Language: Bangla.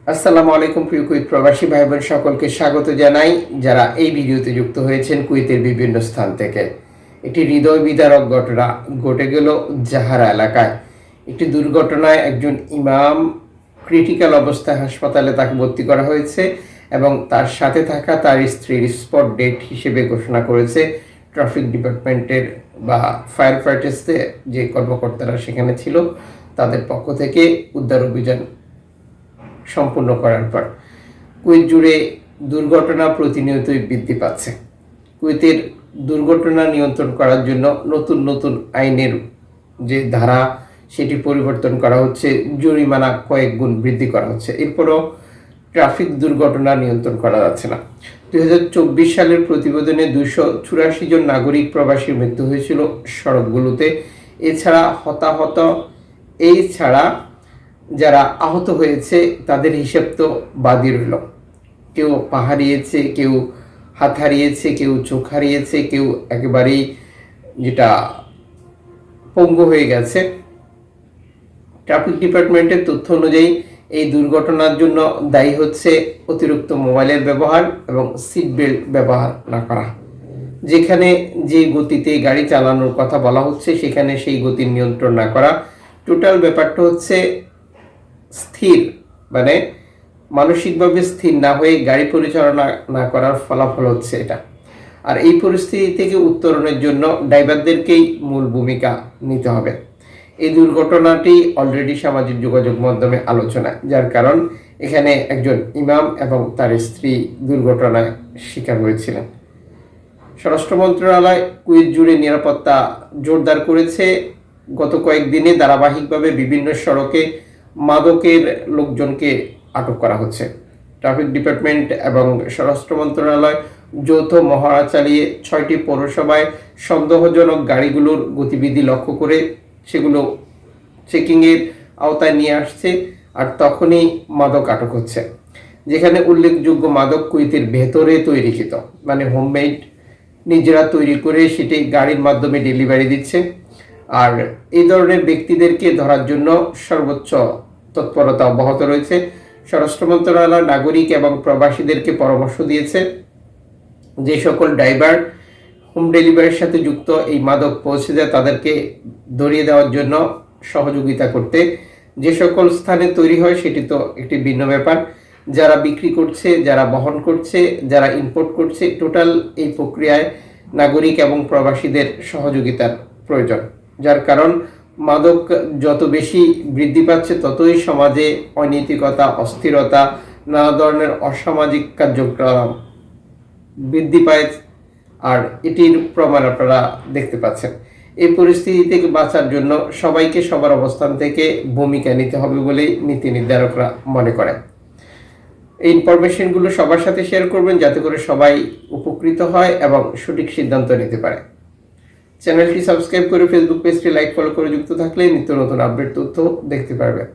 আসসালামু আলাইকুম প্রিয় কুয়েত প্রবাসী ভাই বোন সকলকে স্বাগত জানাই যারা এই ভিডিওতে যুক্ত হয়েছেন কুয়েতের বিভিন্ন স্থান থেকে। একটি হৃদয় বিদারক ঘটনা ঘটে গেল জাহারা এলাকায়। একটি দুর্ঘটনায় একজন ইমাম ক্রিটিক্যাল অবস্থায় হাসপাতালে তাকে ভর্তি করা হয়েছে এবং তার সাথে থাকা তার স্ত্রীর স্পট ডেট হিসেবে ঘোষণা করেছে ট্রাফিক ডিপার্টমেন্টের বা ফায়ার ফাইটার্সে যে কর্মকর্তারা সেখানে ছিল তাদের পক্ষ থেকে উদ্ধার অভিযান সম্পূর্ণ করার পর। কুয়েত জুড়ে দুর্ঘটনা প্রতিনিয়তই বৃদ্ধি পাচ্ছে। কুয়েতের দুর্ঘটনা নিয়ন্ত্রণ করার জন্য নতুন নতুন আইনের যে ধারা সেটি পরিবর্তন করা হচ্ছে, জরিমানা কয়েক গুণ বৃদ্ধি করা হচ্ছে, এরপরও ট্রাফিক দুর্ঘটনা নিয়ন্ত্রণ করা যাচ্ছে না। 2024 সালের প্রতিবেদনে 284 জন নাগরিক প্রবাসীর মৃত্যু হয়েছিল সড়কগুলোতে। এছাড়া যারা আহত হয়েছে তাদের হিসেব তো বাদই রইল। কেউ পা হারিয়েছে, কেউ হাত হারিয়েছে, কেউ চোখ হারিয়েছে, কেউ একেবারেই যেটা পঙ্গু হয়ে গেছে। ট্রাফিক ডিপার্টমেন্টের তথ্য অনুযায়ী এই দুর্ঘটনার জন্য দায়ী হচ্ছে অতিরিক্ত মোবাইলের ব্যবহার এবং সিট বেল্ট ব্যবহার না করা। যেখানে যে গতিতে গাড়ি চালানোর কথা বলা হচ্ছে সেখানে সেই গতির নিয়ন্ত্রণ না করা। টোটাল ব্যাপারটা হচ্ছে স্থির, মানে মানসিকভাবে স্থির না হয়ে গাড়ি পরিচালনা না করার ফলাফল হচ্ছে এটা। আর এই পরিস্থিতি থেকে উত্তরণের জন্য ড্রাইভারদেরকেই মূল ভূমিকা নিতে হবে। এই দুর্ঘটনাটি অলরেডি সামাজিক যোগাযোগ মাধ্যমে আলোচনায়, যার কারণ এখানে একজন ইমাম এবং তার স্ত্রী দুর্ঘটনায় শিকার হয়েছিলেন। স্বরাষ্ট্র মন্ত্রণালয় কুয়েত জুড়ে নিরাপত্তা জোরদার করেছে। গত কয়েকদিনে ধারাবাহিকভাবে বিভিন্ন সড়কে মাদকের লোকজনকে আটক করা হচ্ছে। ট্রাফিক ডিপার্টমেন্ট এবং স্বরাষ্ট্র মন্ত্রণালয় যৌথ মহড়া চালিয়ে 6টি পৌরসভায় সন্দেহজনক গাড়িগুলোর গতিবিধি লক্ষ্য করে সেগুলো চেকিংয়ের আওতায় নিয়ে আসছে, আর তখনই মাদক আটক হচ্ছে। যেখানে উল্লেখযোগ্য মাদক কুয়েতের ভেতরে তৈরিকৃত, মানে হোমমেড, নিজেরা তৈরি করে সেটি গাড়ির মাধ্যমে ডেলিভারি দিচ্ছে। আর এই ধরনের ব্যক্তিদেরকে ধরার জন্য সর্বোচ্চ তৎপরতা অব্যাহত রয়েছে। স্বরাষ্ট্র মন্ত্রণালয় নাগরিক এবং প্রবাসীদেরকে পরামর্শ দিয়েছে যে সকল ড্রাইভার হোম ডেলিভারির সাথে যুক্ত এই মাদক পৌঁছে যায় তাদেরকে ধরিয়ে দেওয়ার জন্য সহযোগিতা করতে। যে সকল স্থানে তৈরি হয় সেটি তো একটি ভিন্ন ব্যাপার, যারা বিক্রি করছে, যারা বহন করছে, যারা ইম্পোর্ট করছে, টোটাল এই প্রক্রিয়ায় নাগরিক এবং প্রবাসীদের সহযোগিতার প্রয়োজন। যার কারণ মাদক যত বেশি বৃদ্ধি পাচ্ছে ততই সমাজে অনৈতিকতা, অস্থিরতা, নানা ধরনের অসামাজিক কার্যক্রম বৃদ্ধি পায়। আর এটির প্রমাণ আপনারা দেখতে পাচ্ছেন। এই পরিস্থিতি থেকে বাঁচার জন্য সবাইকে সবার অবস্থান থেকে ভূমিকা নিতে হবে বলে নীতি নির্ধারকরা মনে করেন। এই ইনফরমেশনগুলো সবার সাথে শেয়ার করবেন যাতে করে সবাই উপকৃত হয় এবং সঠিক সিদ্ধান্ত নিতে পারে। চ্যানেলটি সাবস্ক্রাইব করে ফেসবুক পেজটি লাইক ফলো করে যুক্ত থাকলে নিত্য নতুন আপডেট তথ্য দেখতে পারবেন।